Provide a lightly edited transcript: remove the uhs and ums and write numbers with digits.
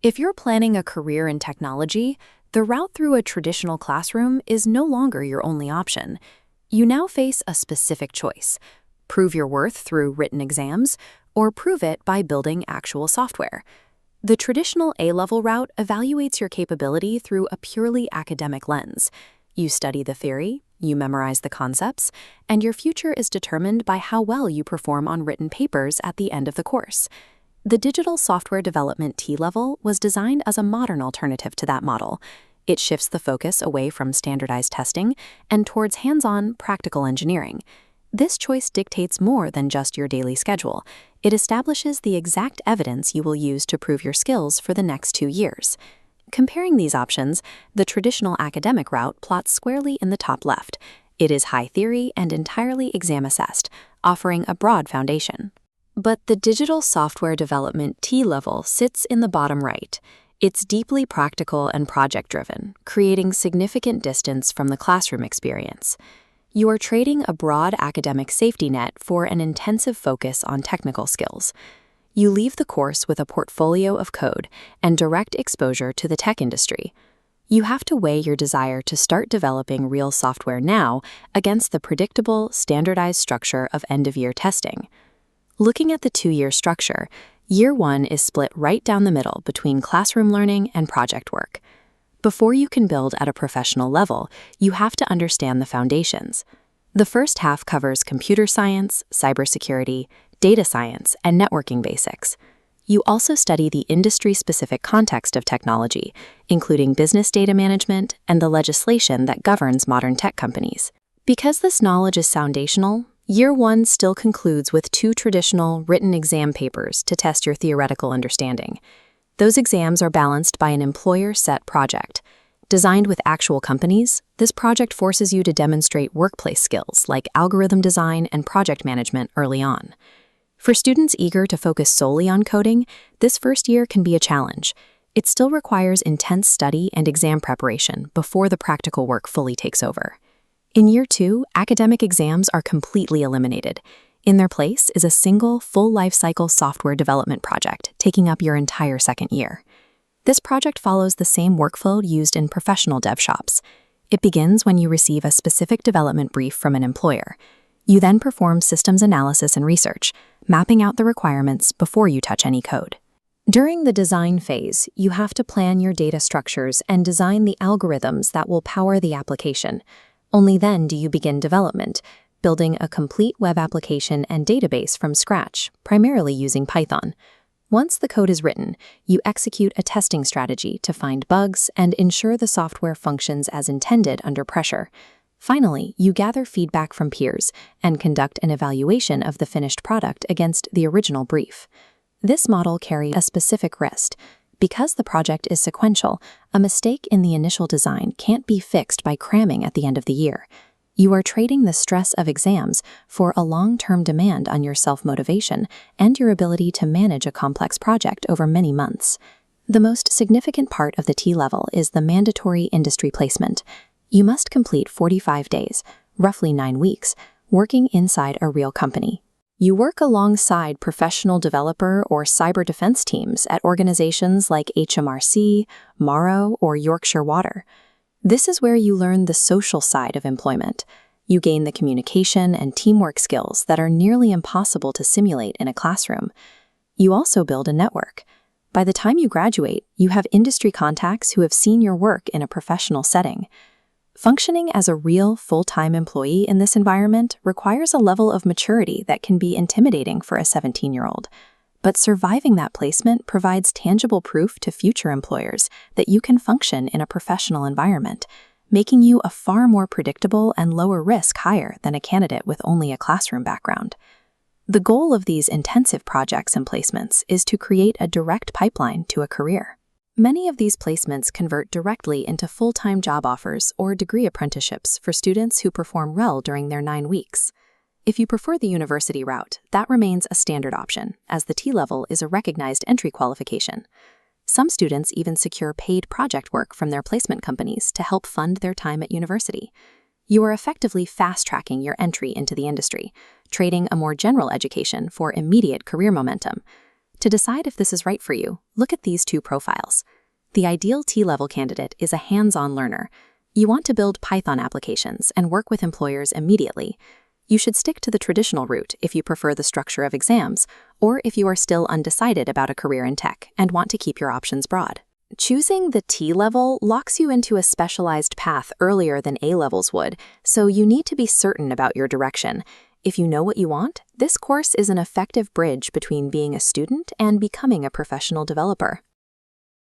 If you're planning a career in technology, the route through a traditional classroom is no longer your only option. You now face a specific choice: prove your worth through written exams, or prove it by building actual software. The traditional A-level route evaluates your capability through a purely academic lens. You study the theory, you memorize the concepts, and your future is determined by how well you perform on written papers at the end of the course. The digital software development T-level was designed as a modern alternative to that model. It shifts the focus away from standardized testing and towards hands-on, practical engineering. This choice dictates more than just your daily schedule. It establishes the exact evidence you will use to prove your skills for the next 2 years. Comparing these options, the traditional academic route plots squarely in the top left. It is high theory and entirely exam-assessed, offering a broad foundation. But the digital software development T-level sits in the bottom right. It's deeply practical and project-driven, creating significant distance from the classroom experience. You are trading a broad academic safety net for an intensive focus on technical skills. You leave the course with a portfolio of code and direct exposure to the tech industry. You have to weigh your desire to start developing real software now against the predictable, standardized structure of end-of-year testing. Looking at the 2-year structure, Year 1 is split right down the middle between classroom learning and project work. Before you can build at a professional level, you have to understand the foundations. The first half covers computer science, cybersecurity, data science, and networking basics. You also study the industry-specific context of technology, including business data management and the legislation that governs modern tech companies. Because this knowledge is foundational, Year 1 still concludes with 2 traditional written exam papers to test your theoretical understanding. Those exams are balanced by an employer-set project. Designed with actual companies, this project forces you to demonstrate workplace skills like algorithm design and project management early on. For students eager to focus solely on coding, this first year can be a challenge. It still requires intense study and exam preparation before the practical work fully takes over. In Year 2, academic exams are completely eliminated. In their place is a single, full lifecycle software development project taking up your entire second year. This project follows the same workflow used in professional dev shops. It begins when you receive a specific development brief from an employer. You then perform systems analysis and research, mapping out the requirements before you touch any code. During the design phase, you have to plan your data structures and design the algorithms that will power the application. Only then do you begin development, building a complete web application and database from scratch, primarily using Python. Once the code is written, you execute a testing strategy to find bugs and ensure the software functions as intended under pressure. Finally, you gather feedback from peers and conduct an evaluation of the finished product against the original brief. This model carries a specific risk. Because the project is sequential, a mistake in the initial design can't be fixed by cramming at the end of the year. You are trading the stress of exams for a long-term demand on your self-motivation and your ability to manage a complex project over many months. The most significant part of the T-level is the mandatory industry placement. You must complete 45 days, roughly 9 weeks, working inside a real company. You work alongside professional developer or cyber defense teams at organizations like HMRC, Morrow, or Yorkshire Water. This is where you learn the social side of employment. You gain the communication and teamwork skills that are nearly impossible to simulate in a classroom. You also build a network. By the time you graduate, you have industry contacts who have seen your work in a professional setting. Functioning as a real, full-time employee in this environment requires a level of maturity that can be intimidating for a 17-year-old. But surviving that placement provides tangible proof to future employers that you can function in a professional environment, making you a far more predictable and lower risk hire than a candidate with only a classroom background. The goal of these intensive projects and placements is to create a direct pipeline to a career. Many of these placements convert directly into full-time job offers or degree apprenticeships for students who perform well during their 9 weeks. If you prefer the university route, that remains a standard option, as the T-level is a recognized entry qualification. Some students even secure paid project work from their placement companies to help fund their time at university. You are effectively fast-tracking your entry into the industry, trading a more general education for immediate career momentum. To decide if this is right for you, look at these two profiles. The ideal T-level candidate is a hands-on learner. You want to build Python applications and work with employers immediately. You should stick to the traditional route if you prefer the structure of exams, or if you are still undecided about a career in tech and want to keep your options broad. Choosing the T-level locks you into a specialized path earlier than A-levels would, so you need to be certain about your direction. If you know what you want, this course is an effective bridge between being a student and becoming a professional developer.